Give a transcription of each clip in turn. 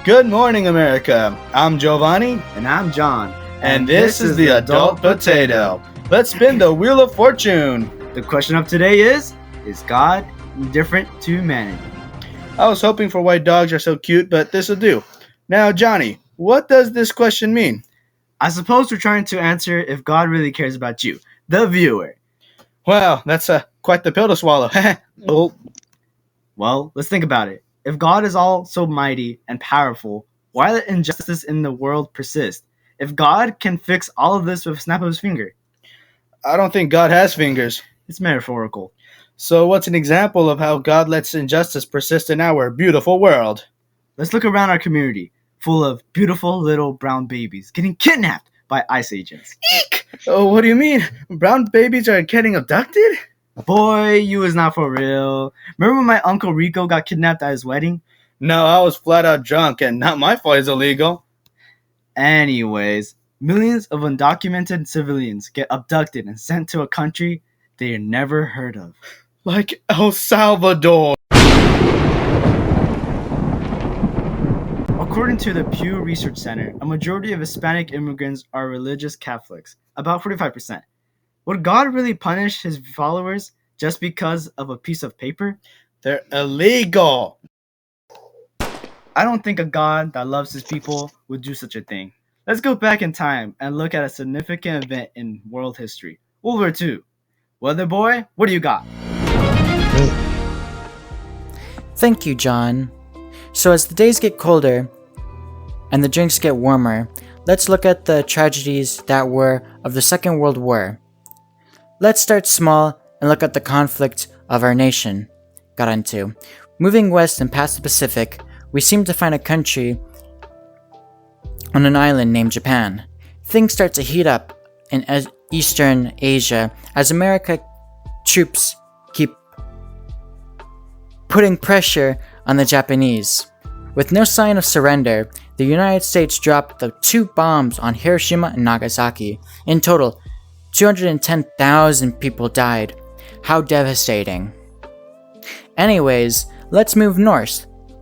Good morning, America. I'm Giovanni, And I'm John. and this is the Adult Potato. Let's spin the Wheel of Fortune. The question of today is God indifferent to humanity? I was hoping for white dogs are so cute, but this'll do. Now, Johnny, what does this question mean? I suppose we're trying to answer if God really cares about you, the viewer. Wow, that's quite the pill to swallow. Oh, Well, let's think about it. If God is all so mighty and powerful, why let injustice in the world persist? If God can fix all of this with a snap of his finger, I don't think God has fingers. it's metaphorical. So, what's an example of how God lets injustice persist in our beautiful world? Let's look around our community, full of beautiful little brown babies getting kidnapped by ICE agents. Eek! Oh, what do you mean? Brown babies are getting abducted? Boy, you is not for real. Remember when my Uncle Rico got kidnapped at his wedding? No, I was flat out drunk, and not my fault it's illegal. Anyways, millions of undocumented civilians get abducted and sent to a country they never heard of. Like El Salvador. According to the Pew Research Center, a majority of Hispanic immigrants are religious Catholics, about 45%. Would God really punish his followers just because of a piece of paper? They're illegal. I don't think a God that loves his people would do such a thing. Let's go back in time and look at a significant event in world history. World War II. Weather boy, what do you got? Thank you, John. So, as the days get colder and the drinks get warmer, let's look at the tragedies that were of the Second World War. Let's start small and look at the conflict of our nation got into. Moving west and past the Pacific, we seem to find a country on an island named Japan. Things start to heat up in Eastern Asia as American troops keep putting pressure on the Japanese. With no sign of surrender, the United States dropped the 2 bombs on Hiroshima and Nagasaki. In total, 210,000 people died. How devastating. Anyways, let's move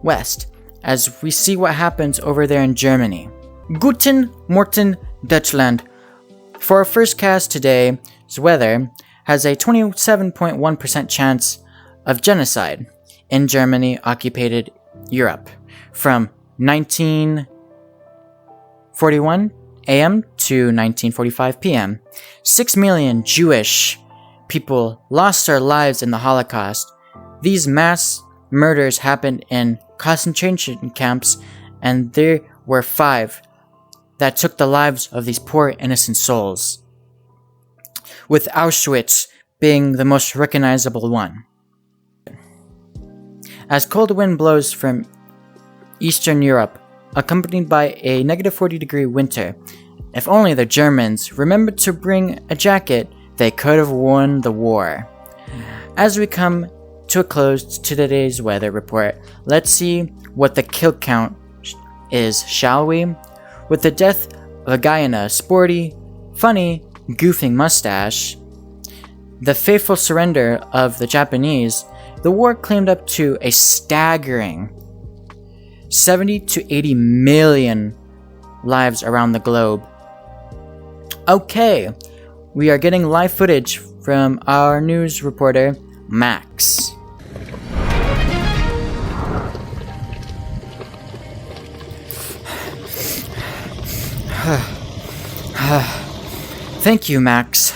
west, as we see what happens over there in Germany. Guten Morgen, Deutschland. For our first cast today's weather has a 27.1% chance of genocide in Germany occupied Europe from 1941 a.m. to 1945 p.m. 6 million Jewish people lost their lives in the Holocaust. These mass murders happened in concentration camps, and there were 5 that took the lives of these poor innocent souls, with Auschwitz being the most recognizable one. As cold wind blows from Eastern Europe, accompanied by a negative 40-degree winter, if only the Germans remembered to bring a jacket, they could have won the war. As we come to a close to today's weather report, let's see what the kill count is, shall we? With the death of a guy in a sporty, funny, goofing mustache, the faithful surrender of the Japanese, the war claimed up to a staggering 70 to 80 million lives around the globe. Okay, we are getting live footage from our news reporter, Max. Thank you, Max.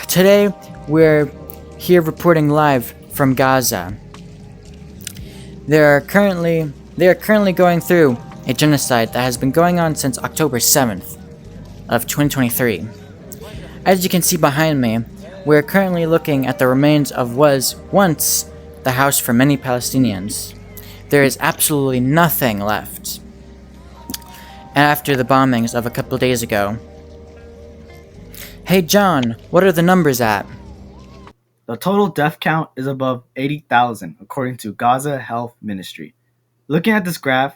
Today, we're here reporting live from Gaza. They are currently going through a genocide that has been going on since October 7th of 2023. As you can see behind me, we're currently looking at the remains of was once the house for many Palestinians. There is absolutely nothing left. After the bombings of a couple days ago. Hey John, what are the numbers at? The total death count is above 80,000, according to Gaza Health Ministry. Looking at this graph,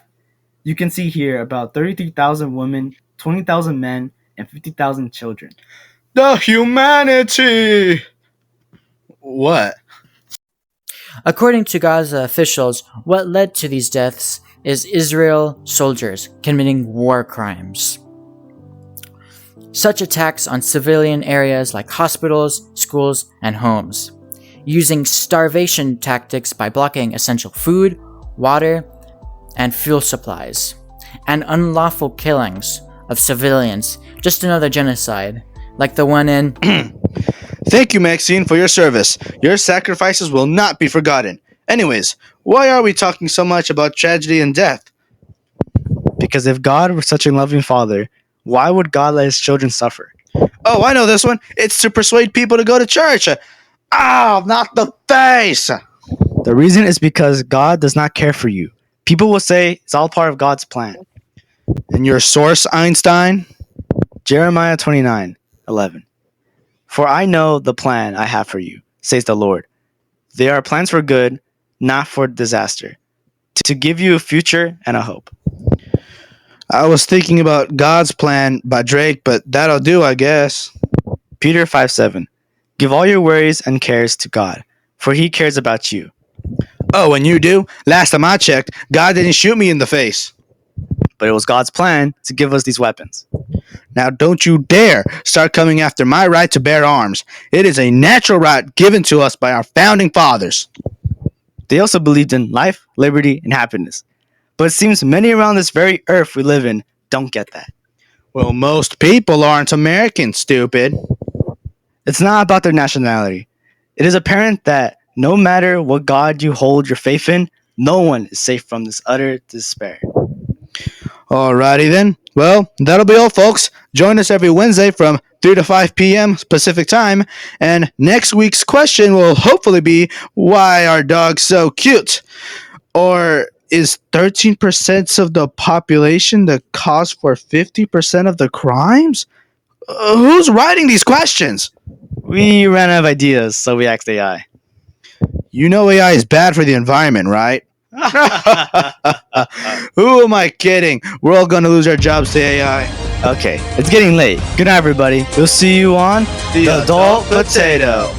you can see here about 33,000 women, 20,000 men, and 50,000 children. The humanity! What? According to Gaza officials, what led to these deaths is Israel soldiers committing war crimes. Such attacks on civilian areas like hospitals, schools, and homes, using starvation tactics by blocking essential food, water, and fuel supplies, and unlawful killings of civilians, just another genocide, like the one in... Thank you, Maxine, for your service. Your sacrifices will not be forgotten. Anyways, why are we talking so much about tragedy and death? Because if God were such a loving father, why would God let his children suffer? Oh, I know this one. It's to persuade people to go to church. Ow, not the face! The reason is because God does not care for you. People will say it's all part of God's plan. And your source, Einstein? Jeremiah 29:11. For I know the plan I have for you, says the Lord. They are plans for good, not for disaster, to give you a future and a hope. I was thinking about God's Plan by Drake, but that'll do, I guess. Peter 5:7. Give all your worries and cares to God, for he cares about you. Oh, and you do? Last time I checked, God didn't shoot me in the face. But it was God's plan to give us these weapons. Now don't you dare start coming after my right to bear arms. It is a natural right given to us by our founding fathers. They also believed in life, liberty, and happiness. But it seems many around this very earth we live in don't get that. Well, most people aren't American, stupid. It's not about their nationality. It is apparent that no matter what God you hold your faith in, no one is safe from this utter despair. Alrighty then. Well, that'll be all, folks. Join us every Wednesday from 3 to 5 p.m. Pacific time. And next week's question will hopefully be, why are dogs so cute? Or is 13% of the population the cause for 50% of the crimes? Who's writing these questions? We ran out of ideas, so we asked AI. You know AI is bad for the environment, right? Who am I kidding? We're all going to lose our jobs to AI. Okay, it's getting late. Good night, everybody. We'll see you on The Adult Potato.